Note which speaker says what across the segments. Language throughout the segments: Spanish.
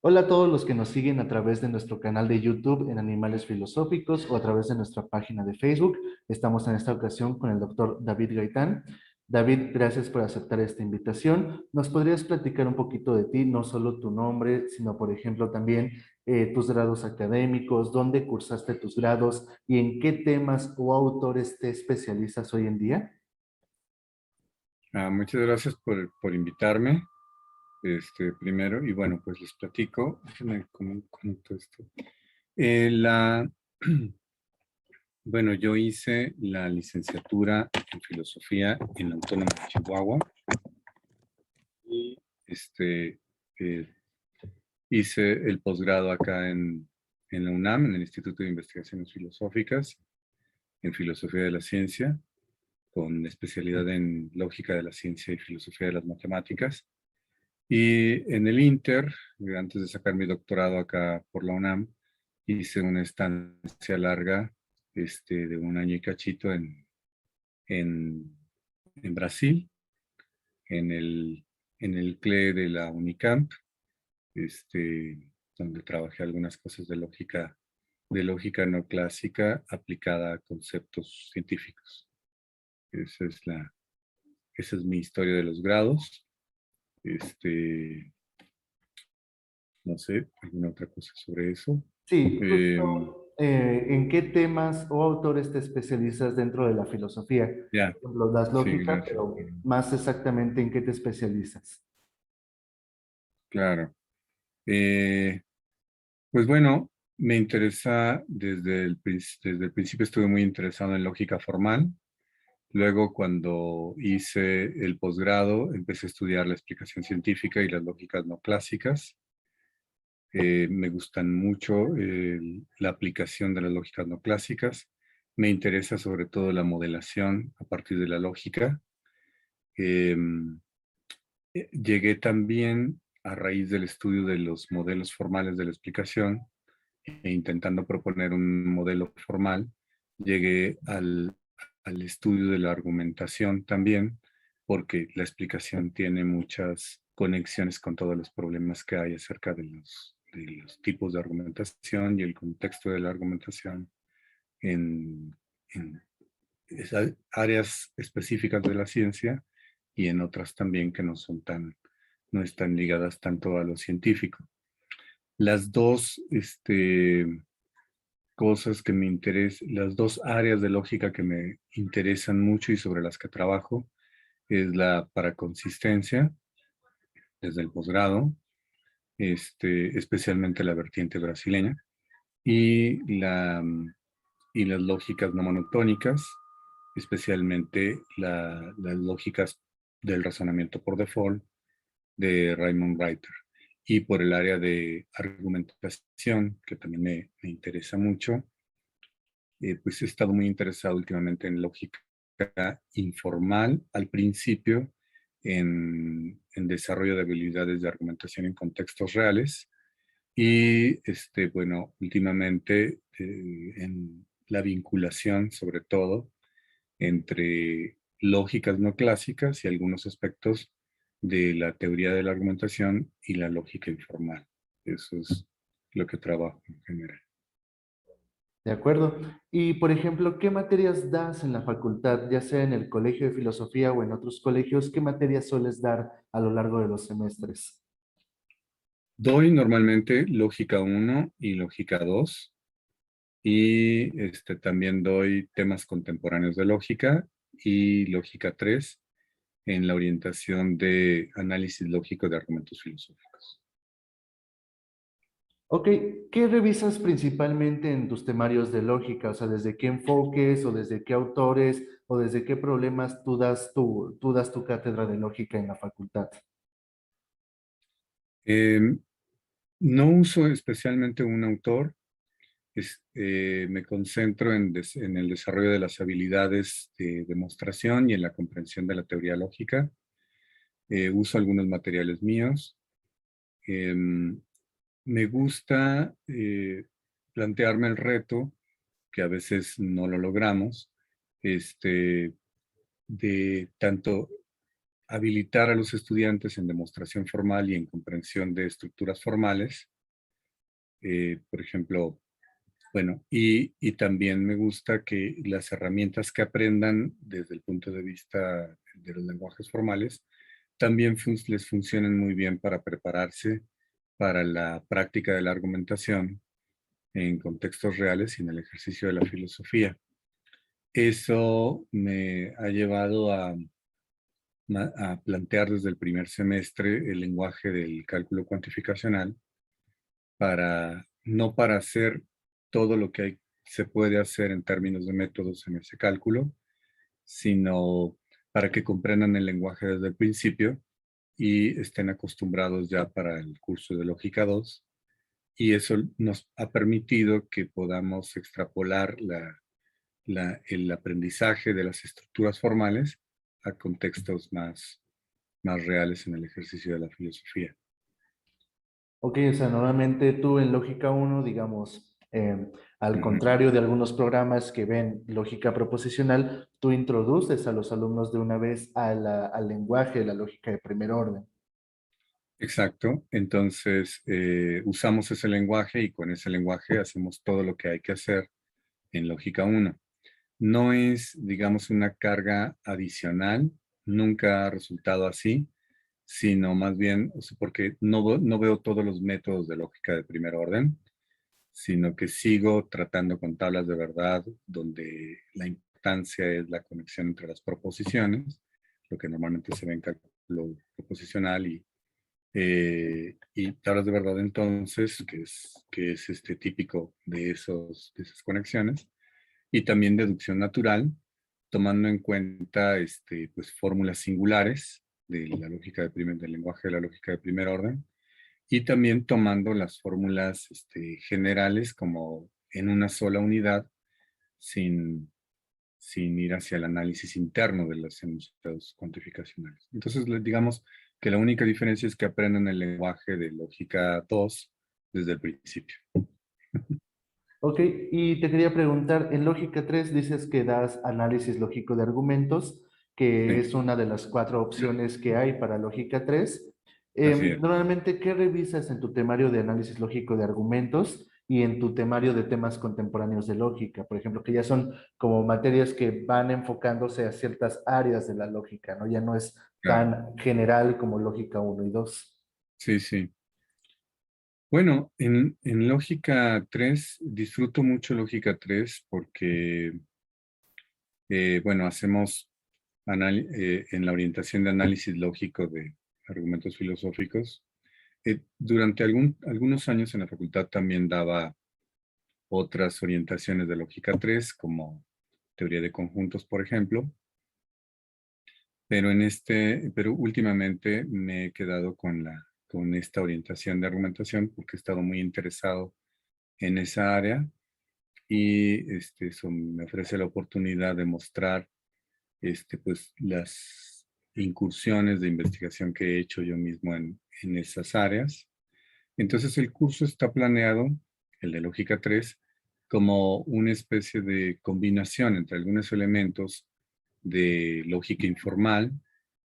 Speaker 1: Hola a todos los que nos siguen a través de nuestro canal de YouTube en Animales Filosóficos o a través de nuestra página de Facebook. Estamos en esta ocasión con el doctor David Gaitán. David, gracias por aceptar esta invitación. ¿Nos podrías platicar un poquito de ti, no solo tu nombre, sino por ejemplo también tus grados académicos, dónde cursaste tus grados y en qué temas o autores te especializas hoy en día?
Speaker 2: Muchas gracias por invitarme, primero, y bueno, pues les platico. Déjenme conecto esto. La, bueno, yo hice la licenciatura en filosofía en la Autónoma de Chihuahua y eh, hice el posgrado acá en la UNAM, en el Instituto de Investigaciones Filosóficas, en filosofía de la ciencia, con especialidad en lógica de la ciencia y filosofía de las matemáticas. Y en el Inter, antes de sacar mi doctorado acá por la UNAM, hice una estancia larga de un año y cachito en, en Brasil, en el CLE de la Unicamp, donde trabajé algunas cosas de lógica no clásica aplicada a conceptos científicos. Esa es mi historia de los grados. No sé, alguna otra cosa sobre eso.
Speaker 1: Sí,
Speaker 2: Em,
Speaker 1: justo, ¿en qué temas o autores te especializas dentro de la filosofía?
Speaker 2: ya,
Speaker 1: Por ejemplo, das
Speaker 2: sí,
Speaker 1: lógica,
Speaker 2: gracias.
Speaker 1: pero más exactamente en qué te especializas.
Speaker 2: Claro. Eh, pues bueno, me interesa desde el principio estuve muy interesado en lógica formal. Luego, cuando hice el posgrado, empecé a estudiar la explicación científica y las lógicas no clásicas. Me gustan mucho la aplicación de las lógicas no clásicas. Me interesa sobre todo la modelación a partir de la lógica. Em, Llegué también a raíz del estudio de los modelos formales de la explicación e intentando proponer un modelo formal, llegué al estudio de la argumentación también, porque la explicación tiene muchas conexiones con todos los problemas que hay acerca de los tipos de argumentación y el contexto de la argumentación en, en esas áreas específicas de la ciencia y en otras también que no están ligadas tanto a lo científico. Las dos cosas que me interesan, las dos áreas de lógica que me interesan mucho y sobre las que trabajo es la paraconsistencia desde el posgrado, especialmente la vertiente brasileña, y, y las lógicas no monotónicas, especialmente las lógicas del razonamiento por default de Raymond Reiter. Y por el área de argumentación, que también me interesa mucho, pues he estado muy interesado últimamente en lógica informal al principio, en desarrollo de habilidades de argumentación en contextos reales y, bueno, últimamente en la vinculación, sobre todo, entre lógicas no clásicas y algunos aspectos de la teoría de la argumentación y la lógica informal. Eso es lo que trabajo en general.
Speaker 1: ¿De acuerdo? Y, por ejemplo, ¿qué materias das en la facultad, ya sea en el Colegio de Filosofía o en otros colegios? ¿Qué materias sueles dar a lo largo de los semestres?
Speaker 2: Doy normalmente lógica uno y lógica 2 y también doy temas contemporáneos de lógica y lógica 3 en la orientación de análisis lógico de argumentos filosóficos.
Speaker 1: Ok, ¿qué revisas principalmente en tus temarios de lógica? O sea, ¿desde qué enfoques o desde qué autores o desde qué problemas tú das tu cátedra de lógica en la facultad?
Speaker 2: Eh, no uso especialmente un autor, me concentro en el desarrollo de las habilidades de demostración y en la comprensión de la teoría lógica. Uso algunos materiales míos. Em, Me gusta plantearme el reto, que a veces no lo logramos, este, de tanto habilitar a los estudiantes en demostración formal y en comprensión de estructuras formales, por ejemplo, bueno, y también me gusta que las herramientas que aprendan desde el punto de vista de los lenguajes formales también les funcionen muy bien para prepararse para la práctica de la argumentación en contextos reales y en el ejercicio de la filosofía. Eso me ha llevado a plantear desde el primer semestre el lenguaje del cálculo cuantificacional no para hacer todo lo que se puede hacer en términos de métodos en ese cálculo, sino para que comprendan el lenguaje desde el principio y estén acostumbrados ya para el curso de Lógica 2. Y eso nos ha permitido que podamos extrapolar el aprendizaje de las estructuras formales a contextos más reales en el ejercicio de la filosofía.
Speaker 1: Ok, o sea, normalmente tú en lógica uno, digamos, al
Speaker 2: Ujú.
Speaker 1: contrario de algunos programas que ven lógica proposicional, tú introduces a los alumnos de una vez al lenguaje de la lógica de primer orden.
Speaker 2: Exacto. Entonces, usamos ese lenguaje y con ese lenguaje hacemos todo lo que hay que hacer en lógica uno. No es, digamos, una carga adicional, nunca ha resultado así, sino más bien, o sea, porque no veo todos los métodos de lógica de primer orden, sino que sigo tratando con tablas de verdad, donde la importancia es la conexión entre las proposiciones, lo que normalmente se ve en cálculo proposicional y tablas de verdad entonces, que es típico de esas conexiones, y también deducción natural, tomando en cuenta pues, fórmulas singulares de la lógica del lenguaje de la lógica de primer orden, y también tomando las fórmulas generales como en una sola unidad, sin, sin ir hacia el análisis interno de los enunciados cuantificacionales. Entonces, digamos que la única diferencia es que aprenden el lenguaje de lógica 2 desde el principio.
Speaker 1: Ok, y te quería preguntar, en lógica 3 dices que das análisis lógico de argumentos, que
Speaker 2: Sí,
Speaker 1: es una de las cuatro opciones que hay para lógica 3.
Speaker 2: así es.
Speaker 1: Normalmente, ¿qué revisas en tu temario de análisis lógico de argumentos y en tu temario de temas contemporáneos de lógica? Por ejemplo, que ya son como materias que van enfocándose a ciertas áreas de la lógica, ¿no? Ya no es
Speaker 2: Claro.
Speaker 1: tan general como lógica uno y 2.
Speaker 2: Sí, sí. Bueno, en lógica 3 disfruto mucho lógica 3 porque, bueno, hacemos en la orientación de análisis lógico de argumentos filosóficos. Durante algunos años en la facultad también daba otras orientaciones de lógica 3, como teoría de conjuntos, por ejemplo, pero últimamente me he quedado con esta orientación de argumentación porque he estado muy interesado en esa área y eso me ofrece la oportunidad de mostrar pues, las incursiones de investigación que he hecho yo mismo en esas áreas. Entonces el curso está planeado, el de Lógica 3, como una especie de combinación entre algunos elementos de lógica informal,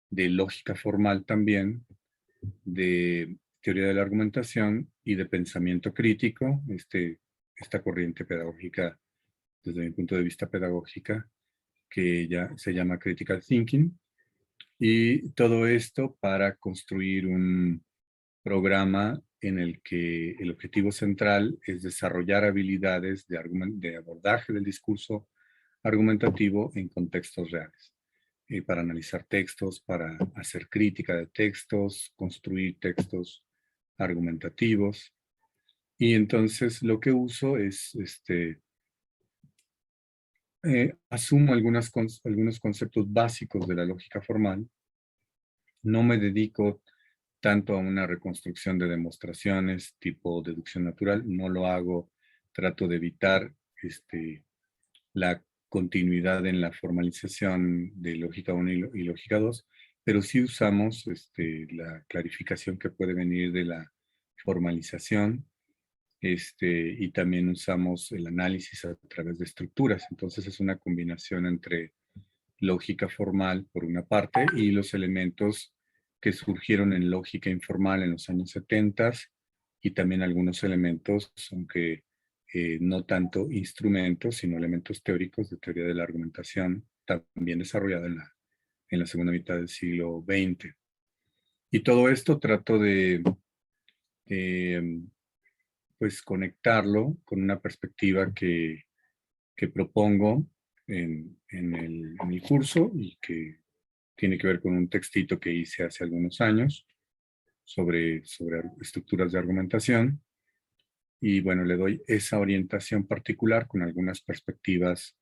Speaker 2: de lógica formal también, de teoría de la argumentación y de pensamiento crítico, esta corriente pedagógica desde mi punto de vista pedagógica, que ya se llama Critical Thinking, y todo esto para construir un programa en el que el objetivo central es desarrollar habilidades de abordaje del discurso argumentativo en contextos reales, para analizar textos, para hacer crítica de textos, construir textos argumentativos. Y entonces lo que uso es, asumo algunos conceptos básicos de la lógica formal. No me dedico tanto a una reconstrucción de demostraciones tipo deducción natural, no lo hago, trato de evitar la continuidad en la formalización de lógica 1 y lógica 2, pero sí usamos la clarificación que puede venir de la formalización, y también usamos el análisis a través de estructuras. Entonces es una combinación entre lógica formal por una parte y los elementos que surgieron en lógica informal en los años 70 y también algunos elementos, aunque no tanto instrumentos, sino elementos teóricos de teoría de la argumentación, también desarrollada en la segunda mitad del siglo XX. Y todo esto trato de, pues conectarlo con una perspectiva que propongo en el curso y que tiene que ver con un textito que hice hace algunos años sobre estructuras de argumentación. Y bueno, le doy esa orientación particular con algunas perspectivas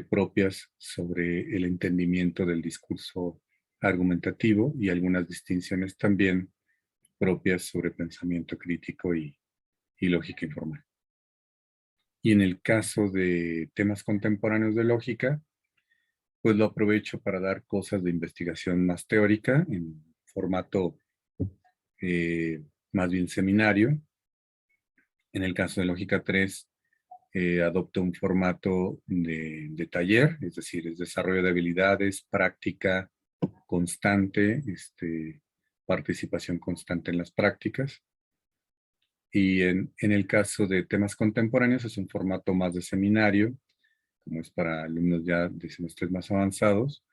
Speaker 2: propias sobre el entendimiento del discurso argumentativo y algunas distinciones también propias sobre pensamiento crítico y lógica informal. Y en el caso de temas contemporáneos de lógica, pues lo aprovecho para dar cosas de investigación más teórica en formato eh, más bien seminario. En el caso de lógica 3, adopto un formato de taller, es decir, es desarrollo de habilidades, práctica constante, participación constante en las prácticas. Y en el caso de temas contemporáneos es un formato más de seminario, como es para alumnos ya de semestres más avanzados.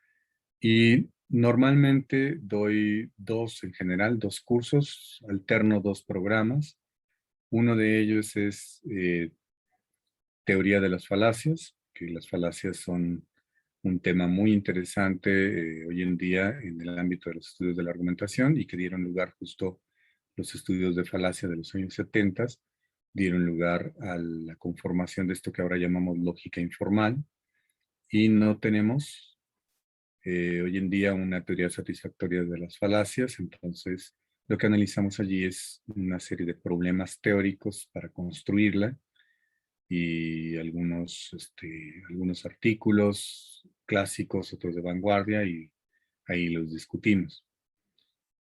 Speaker 2: Y normalmente doy en general, dos cursos, alterno dos programas. Uno de ellos es teoría de las falacias, que las falacias son un tema muy interesante hoy en día en el ámbito de los estudios de la argumentación y que dieron lugar justo los estudios de falacia de los años 70, dieron lugar a la conformación de esto que ahora llamamos lógica informal y no tenemos hoy en día una teoría satisfactoria de las falacias, entonces lo que analizamos allí es una serie de problemas teóricos para construirla y algunos artículos clásicos, otros de vanguardia, y ahí los discutimos.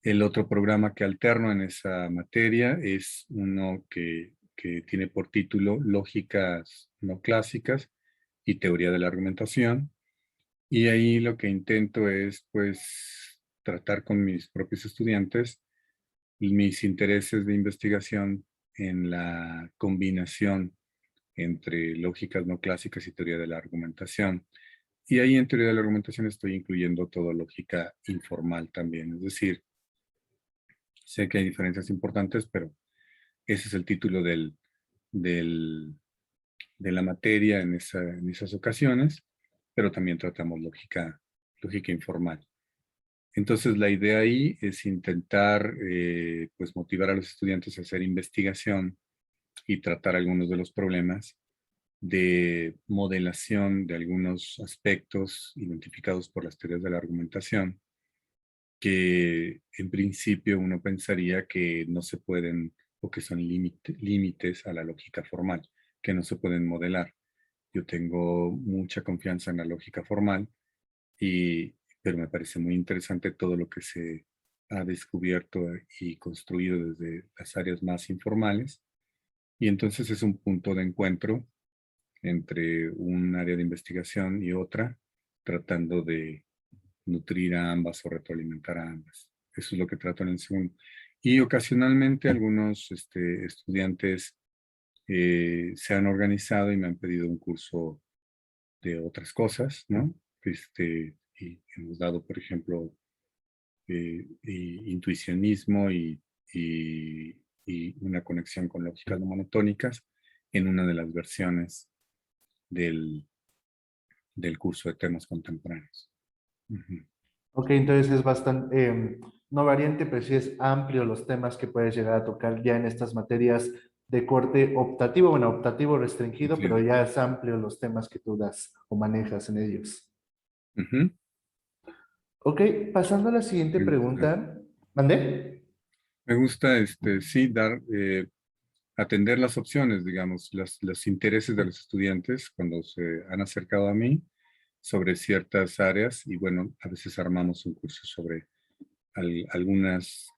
Speaker 2: El otro programa que alterno en esa materia es uno que tiene por título Lógicas no clásicas y teoría de la argumentación. Y ahí lo que intento es, pues, tratar con mis propios estudiantes mis intereses de investigación en la combinación entre lógicas no clásicas y teoría de la argumentación. Y ahí en teoría de la argumentación estoy incluyendo todo lógica informal también. Es decir, sé que hay diferencias importantes, pero ese es el título del, de la materia en esas ocasiones, pero también tratamos lógica informal. Entonces la idea ahí es intentar pues motivar a los estudiantes a hacer investigación y tratar algunos de los problemas de modelación de algunos aspectos identificados por las teorías de la argumentación, que en principio uno pensaría que no se pueden o que son límites a la lógica formal, que no se pueden modelar. Yo tengo mucha confianza en la lógica formal, pero me parece muy interesante todo lo que se ha descubierto y construido desde las áreas más informales. Y entonces es un punto de encuentro entre un área de investigación y otra, tratando de nutrir a ambas o retroalimentar a ambas. Eso es lo que trato en el segundo. Y ocasionalmente algunos estudiantes se han organizado y me han pedido un curso de otras cosas, ¿no? Y hemos dado, por ejemplo, intuicionismo y una conexión con lógicas no monotónicas en una de las versiones del, del curso de temas contemporáneos. Ujú.
Speaker 1: Ok, entonces es bastante, no variante, pero sí es amplio los temas que puedes llegar a tocar ya en estas materias de corte optativo, bueno, optativo restringido,
Speaker 2: Así
Speaker 1: pero
Speaker 2: es.
Speaker 1: ya es amplio los temas que tú das o manejas en ellos.
Speaker 2: Ujú.
Speaker 1: Ok, pasando a la siguiente
Speaker 2: Me gusta,
Speaker 1: pregunta. ¿Mandé?
Speaker 2: me gusta sí, atender las opciones, digamos, los intereses de los estudiantes cuando se han acercado a mí sobre ciertas áreas y bueno, a veces armamos un curso sobre algunos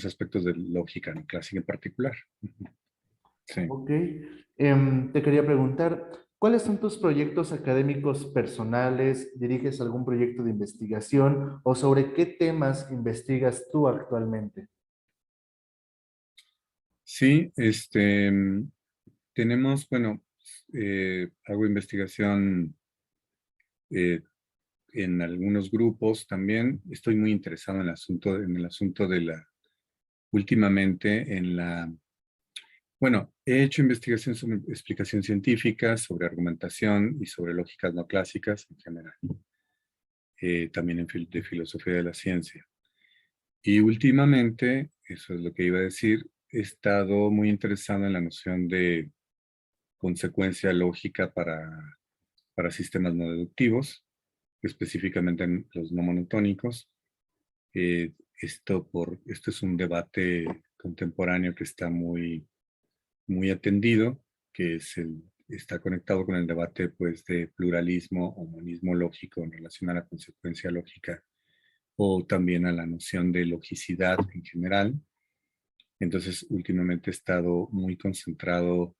Speaker 2: aspectos de lógica no clásica en particular. Ujú. Sí.
Speaker 1: Ok, te quería preguntar, ¿cuáles son tus proyectos académicos personales? ¿Diriges algún proyecto de investigación o sobre qué temas investigas tú actualmente?
Speaker 2: Sí, tenemos, bueno, hago investigación eh, en algunos grupos también. Estoy muy interesado en el asunto de últimamente bueno, he hecho investigación sobre explicación científica, sobre argumentación y sobre lógicas no clásicas en general, también de filosofía de la ciencia. Y últimamente, eso es lo que iba a decir, he estado muy interesado en la noción de consecuencia lógica para sistemas no deductivos, específicamente en los no monotónicos. Esto es un debate contemporáneo que está muy atendido, está conectado con el debate pues, de pluralismo o monismo lógico en relación a la consecuencia lógica o también a la noción de logicidad en general. Entonces, últimamente he estado muy concentrado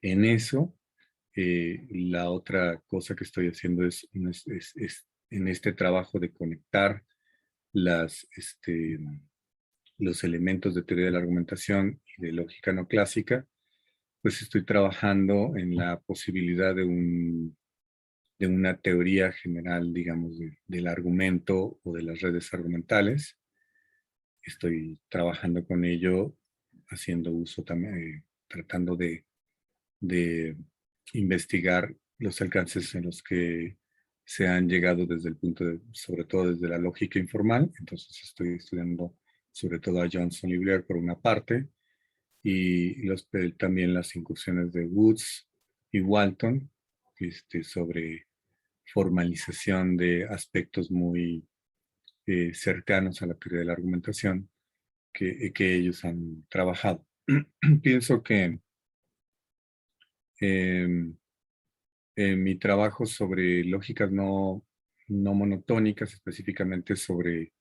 Speaker 2: en eso. La otra cosa que estoy haciendo es en este trabajo de conectar las, los elementos de teoría de la argumentación y de lógica no clásica, pues estoy trabajando en la posibilidad de una teoría general, digamos, del argumento o de las redes argumentales. Estoy trabajando con ello, haciendo uso también, tratando de investigar los alcances en los que se han llegado desde el punto de, sobre todo desde la lógica informal. Entonces estoy estudiando sobre todo a Johnson y Blair por una parte, y también las incursiones de Woods y Walton sobre formalización de aspectos muy cercanos a la teoría de la argumentación que ellos han trabajado. Pienso que eh, en mi trabajo sobre lógicas no monotónicas, específicamente sobre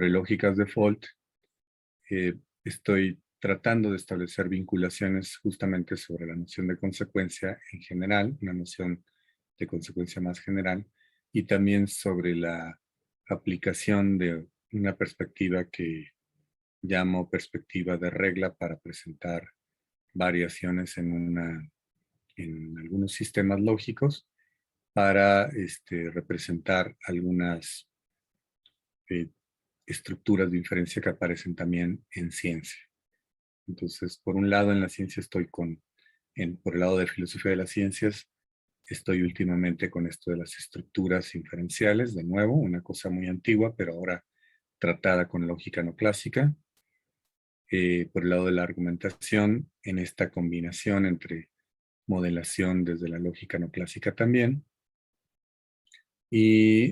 Speaker 2: lógicas default, estoy tratando de establecer vinculaciones justamente sobre la noción de consecuencia en general, una noción de consecuencia más general, y también sobre la aplicación de una perspectiva que llamo perspectiva de regla para presentar variaciones en algunos sistemas lógicos para representar algunas eh, estructuras de inferencia que aparecen también en ciencia. Entonces, por un lado, en la ciencia por el lado de filosofía de las ciencias, estoy últimamente con esto de las estructuras inferenciales, de nuevo, una cosa muy antigua, pero ahora tratada con lógica no clásica. Por el lado de la argumentación, en esta combinación entre modelación desde la lógica no clásica también. Y,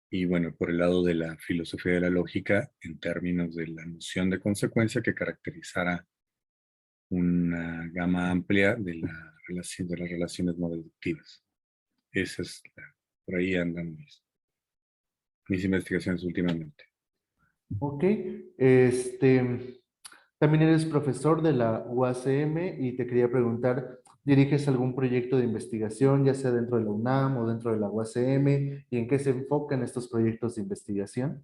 Speaker 2: y bueno, por el lado de la filosofía de la lógica, en términos de la noción de consecuencia que caracterizara una gama amplia de las relaciones no deductivas. Esa es por ahí andan mis investigaciones últimamente.
Speaker 1: Ok, también eres profesor de la UACM y te quería preguntar, ¿diriges algún proyecto de investigación, ya sea dentro de la UNAM o dentro de la UACM? ¿Y en qué se enfocan estos proyectos de investigación?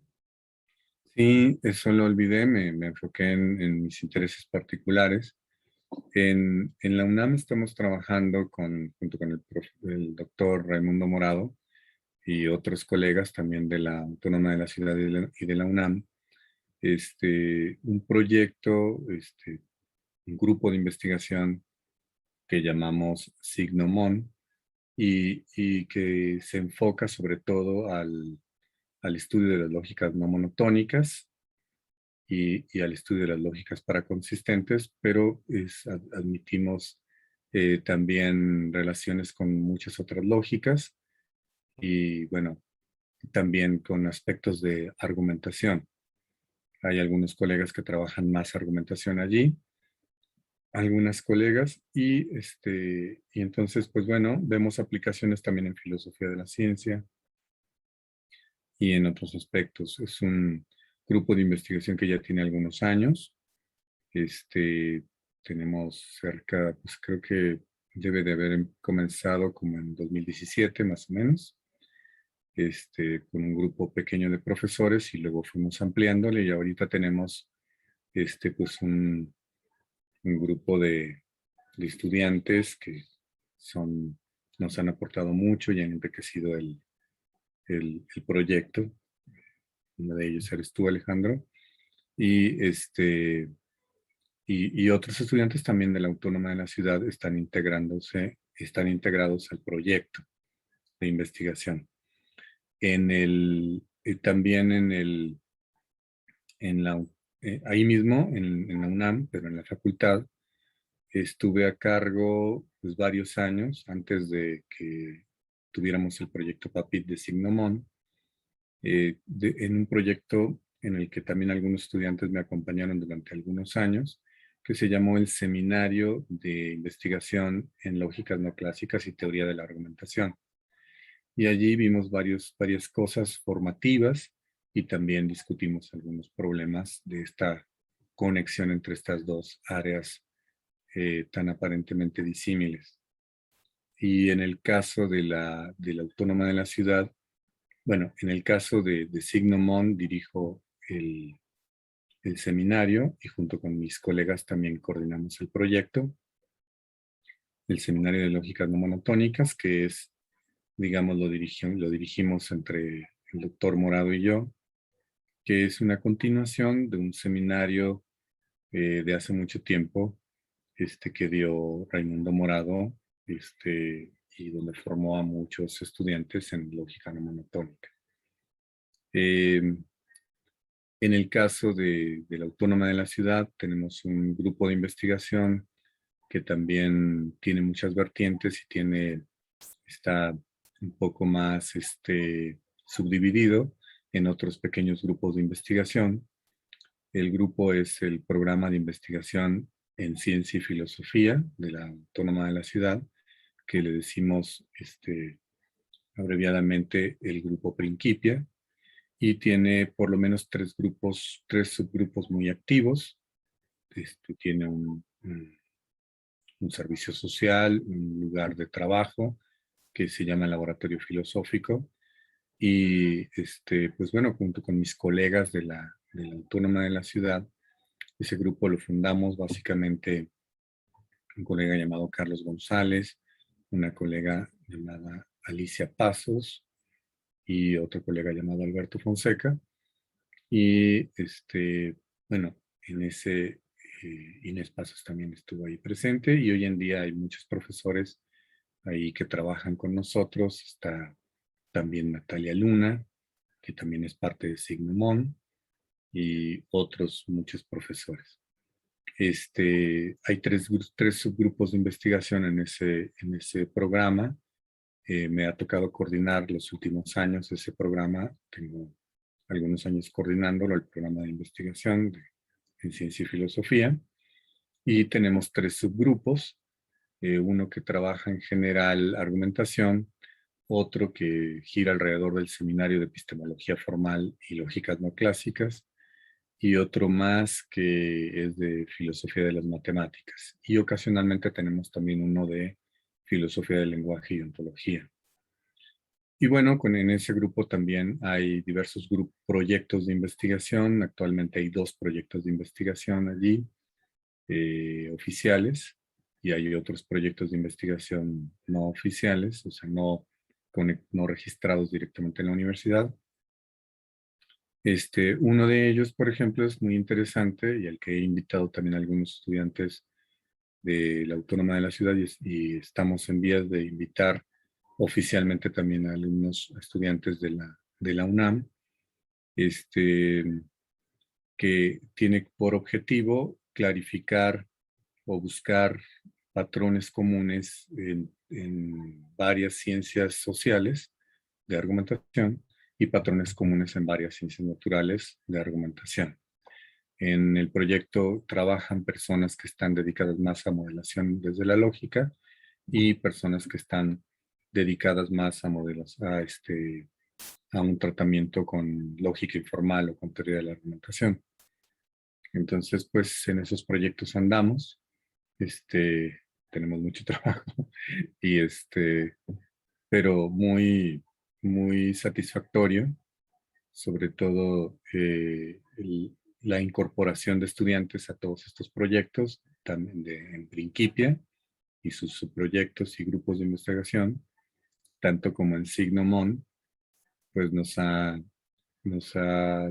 Speaker 2: Sí, eso lo olvidé, me enfoqué en mis intereses particulares. En la UNAM estamos trabajando junto con el doctor Raimundo Morado y otros colegas también de la Autónoma de la Ciudad y de la UNAM, un proyecto, un grupo de investigación que llamamos Signomon y que se enfoca sobre todo al estudio de las lógicas no monotónicas y al estudio de las lógicas paraconsistentes, pero admitimos también relaciones con muchas otras lógicas y bueno, también con aspectos de argumentación. Hay algunos colegas que trabajan más argumentación allí, algunas colegas, y entonces, pues bueno, vemos aplicaciones también en filosofía de la ciencia y en otros aspectos. Es un grupo de investigación que ya tiene algunos años. Este, Tenemos cerca, pues creo que debe de haber comenzado como en 2017 más o menos, con un grupo pequeño de profesores y luego fuimos ampliándole y ahorita tenemos pues un grupo de estudiantes que nos han aportado mucho y han enriquecido el proyecto. Uno de ellos eres tú, Alejandro, y, y otros estudiantes también de la Autónoma de la Ciudad están integrados al proyecto de investigación. También ahí mismo, en la UNAM, pero en la facultad, estuve a cargo pues, varios años antes de que tuviéramos el proyecto PAPIT de Signomon, en un proyecto en el que también algunos estudiantes me acompañaron durante algunos años, que se llamó el Seminario de Investigación en Lógicas No Clásicas y Teoría de la Argumentación. Y allí vimos varias cosas formativas y también discutimos algunos problemas de esta conexión entre estas dos áreas tan aparentemente disímiles. Y en el caso de la Autónoma de la Ciudad, bueno, en el caso de Signomon dirijo el seminario y junto con mis colegas también coordinamos el proyecto, el Seminario de Lógicas No Monotónicas, que es, digamos, lo dirigimos entre el doctor Morado y yo, que es una continuación de un seminario de hace mucho tiempo que dio Raimundo Morado y donde formó a muchos estudiantes en lógica no monotónica. En el caso de la Autónoma de la Ciudad, tenemos un grupo de investigación que también tiene muchas vertientes y está un poco más subdividido en otros pequeños grupos de investigación. El grupo es el Programa de Investigación en Ciencia y Filosofía de la Autónoma de la Ciudad, que le decimos abreviadamente el Grupo Principia, y tiene por lo menos tres subgrupos muy activos. Tiene un servicio social, un lugar de trabajo que se llama Laboratorio Filosófico, y pues bueno, junto con mis colegas de la Autónoma de la Ciudad, ese grupo lo fundamos básicamente un colega llamado Carlos González, una colega llamada Alicia Pasos y otro colega llamado Alberto Fonseca. Y bueno, Inés Pasos también estuvo ahí presente, y hoy en día hay muchos profesores ahí que trabajan con nosotros. Está también Natalia Luna, que también es parte de Signomon, y otros muchos profesores. Hay tres subgrupos de investigación en ese programa. Me ha tocado coordinar los últimos años ese programa. Tengo algunos años coordinándolo, el programa de investigación en ciencia y filosofía. Y tenemos tres subgrupos. Uno que trabaja en general argumentación, otro que gira alrededor del seminario de epistemología formal y lógicas no clásicas, y otro más que es de filosofía de las matemáticas. Y ocasionalmente tenemos también uno de filosofía del lenguaje y ontología. Y bueno, en ese grupo también hay diversos proyectos de investigación. Actualmente hay 2 proyectos de investigación allí, oficiales, y hay otros proyectos de investigación no oficiales, o sea, no registrados directamente en la universidad. Uno de ellos, por ejemplo, es muy interesante y al que he invitado también a algunos estudiantes de la Autónoma de la Ciudad, y estamos en vías de invitar oficialmente también a algunos estudiantes de la UNAM, que tiene por objetivo clarificar o buscar patrones comunes en varias ciencias sociales de argumentación y patrones comunes en varias ciencias naturales de argumentación. En el proyecto trabajan personas que están dedicadas más a modelación desde la lógica y personas que están dedicadas más a un tratamiento con lógica informal o con teoría de la argumentación. Entonces, pues en esos proyectos andamos, tenemos mucho trabajo y pero muy satisfactorio, sobre todo la incorporación de estudiantes a todos estos proyectos, también en Principia y sus subproyectos y grupos de investigación, tanto como en Signomon, pues nos ha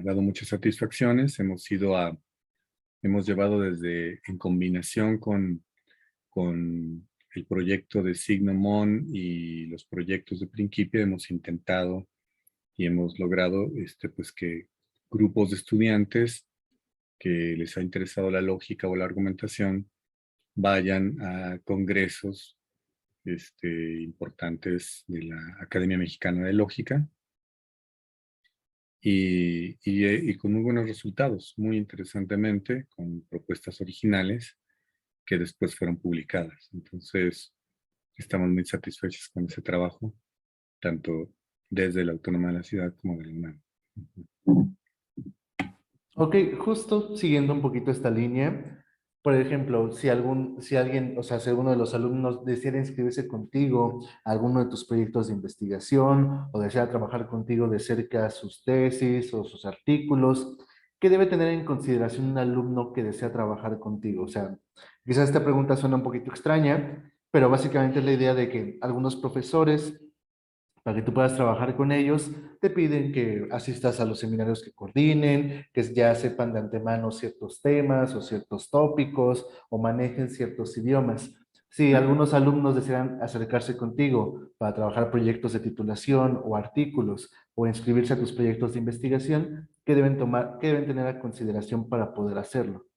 Speaker 2: dado muchas satisfacciones. Hemos llevado desde, en combinación con el proyecto de Signomon y los proyectos de Principia, hemos intentado y hemos logrado pues que grupos de estudiantes que les ha interesado la lógica o la argumentación vayan a congresos importantes de la Academia Mexicana de Lógica y con muy buenos resultados, muy interesantemente, con propuestas originales que después fueron publicadas. Entonces, estamos muy satisfechos con ese trabajo, tanto desde la Autónoma de la Ciudad como de la UNAM.
Speaker 1: Ok, justo siguiendo un poquito esta línea, por ejemplo, si alguien, o sea, si alguno de los alumnos decidiera inscribirse contigo a alguno de tus proyectos de investigación o desea trabajar contigo de cerca sus tesis o sus artículos, ¿qué debe tener en consideración un alumno que desea trabajar contigo? O sea, quizás esta pregunta suena un poquito extraña, pero básicamente es la idea de que algunos profesores para que tú puedas trabajar con ellos, te piden que asistas a los seminarios que coordinen, que ya sepan de antemano ciertos temas o ciertos tópicos o manejen ciertos idiomas. Si algunos alumnos desean acercarse contigo para trabajar proyectos de titulación o artículos o inscribirse a tus proyectos de investigación, ¿qué deben tomar, qué deben tener a consideración para poder hacerlo?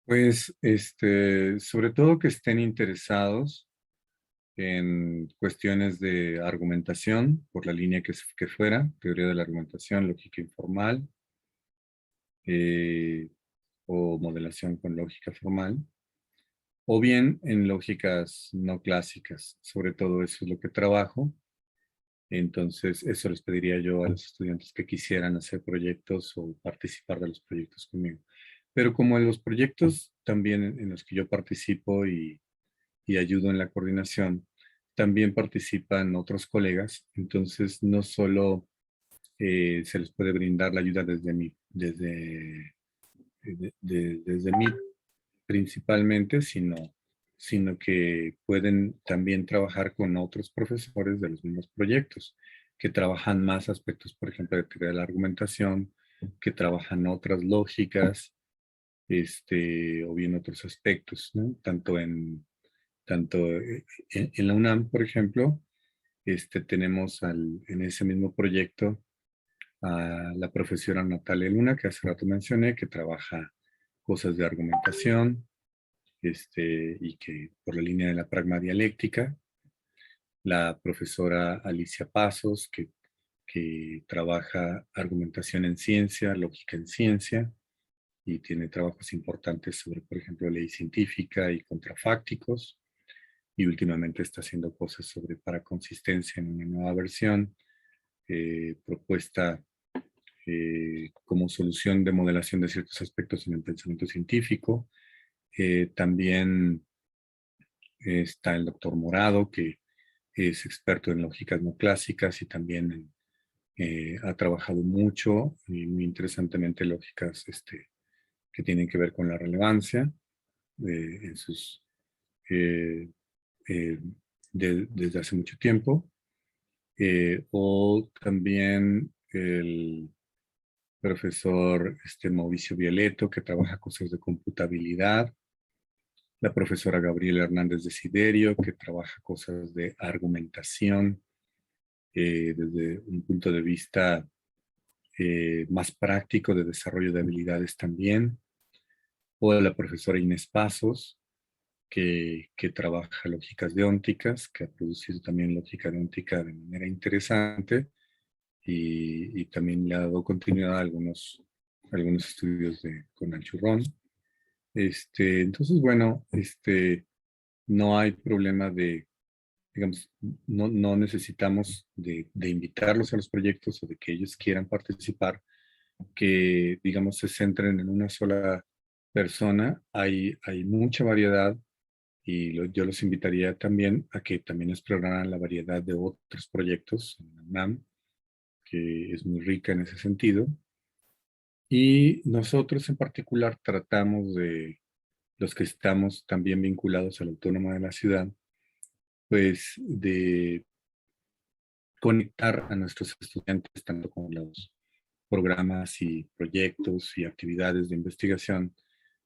Speaker 2: Pues, sobre todo que estén interesados en cuestiones de argumentación, por la línea que fuera, teoría de la argumentación, lógica informal, eh, o modelación con lógica formal, o bien en lógicas no clásicas. Sobre todo eso es lo que trabajo. Entonces, eso les pediría yo a los estudiantes que quisieran hacer proyectos o participar de los proyectos conmigo. Pero como en los proyectos también en los que yo participo y ayudo en la coordinación, también participan otros colegas, entonces no solo se les puede brindar la ayuda desde mí principalmente, sino que pueden también trabajar con otros profesores de los mismos proyectos, que trabajan más aspectos, por ejemplo, de teoría de la argumentación, que trabajan otras lógicas, o bien otros aspectos, ¿no? Tanto en la UNAM, por ejemplo, tenemos en ese mismo proyecto a la profesora Natalia Luna, que hace rato mencioné, que trabaja cosas de argumentación, y que por la línea de la pragmadialéctica, la profesora Alicia Pasos, que trabaja argumentación en ciencia, lógica en ciencia, y tiene trabajos importantes sobre, por ejemplo, ley científica y contrafácticos, y últimamente está haciendo cosas sobre paraconsistencia en una nueva versión, propuesta como solución de modelación de ciertos aspectos en el pensamiento científico. También está el doctor Morado, que es experto en lógicas no clásicas y también ha trabajado mucho y muy interesantemente lógicas que tienen que ver con la relevancia en sus, eh, eh, desde hace mucho tiempo. O también el profesor Mauricio Violeto, que trabaja cosas de computabilidad, la profesora Gabriela Hernández de Siderio, que trabaja cosas de argumentación desde un punto de vista más práctico de desarrollo de habilidades también, o la profesora Inés Pasos, que trabaja lógicas deónticas, que ha producido también lógica deóntica de manera interesante y también le ha dado continuidad a algunos estudios con Anchurrón. Entonces, bueno, no hay problema de, digamos, no necesitamos de invitarlos a los proyectos o de que ellos quieran participar, que, digamos, se centren en una sola persona. Hay mucha variedad y yo los invitaría también a que también exploraran la variedad de otros proyectos en la UNAM, que es muy rica en ese sentido. Y nosotros en particular tratamos de, los que estamos también vinculados a la Autónoma de la Ciudad, pues de conectar a nuestros estudiantes tanto con los programas y proyectos y actividades de investigación,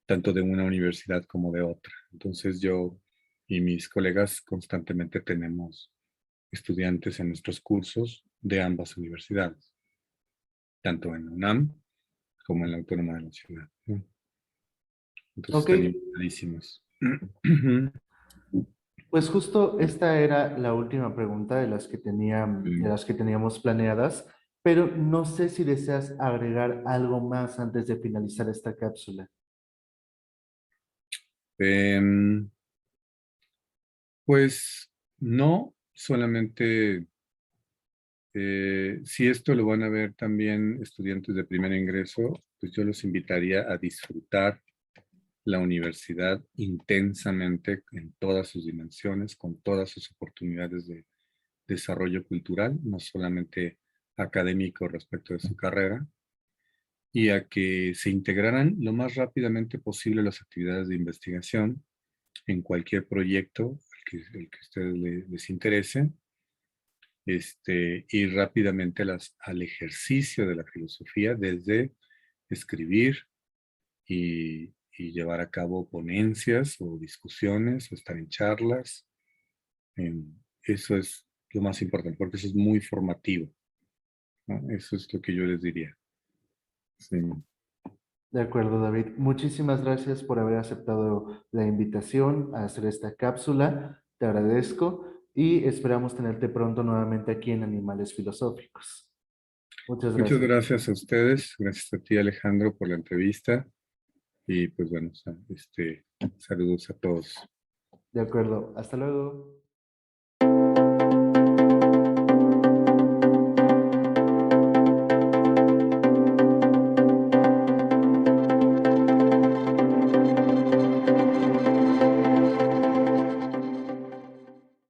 Speaker 2: tanto de una universidad como de otra. Entonces yo y mis colegas constantemente tenemos estudiantes en nuestros cursos de ambas universidades, tanto en la UNAM como en la Autónoma de la Ciudad, ¿no? Entonces
Speaker 1: Ok,
Speaker 2: están invitadísimos.
Speaker 1: pues justo esta era la última pregunta de las que de las que teníamos planeadas, pero no sé si deseas agregar algo más antes de finalizar esta cápsula.
Speaker 2: Em, pues no, solamente si esto lo van a ver también estudiantes de primer ingreso, pues yo los invitaría a disfrutar la universidad intensamente en todas sus dimensiones, con todas sus oportunidades de desarrollo cultural, no solamente académico respecto de su carrera, y a que se integraran lo más rápidamente posible las actividades de investigación en cualquier proyecto el que a ustedes les interese, ir rápidamente al ejercicio de la filosofía desde escribir y llevar a cabo ponencias o discusiones o estar en charlas. Eso es lo más importante porque eso es muy formativo, ¿no? Eso es lo que yo les diría. Sí.
Speaker 1: De acuerdo, David. Muchísimas gracias por haber aceptado la invitación a hacer esta cápsula. Te agradezco y esperamos tenerte pronto nuevamente aquí en Animales Filosóficos. Muchas
Speaker 2: Muchas
Speaker 1: gracias.
Speaker 2: gracias a ustedes, gracias a ti Alejandro por la entrevista y pues bueno, saludos a todos.
Speaker 1: De acuerdo. Hasta luego.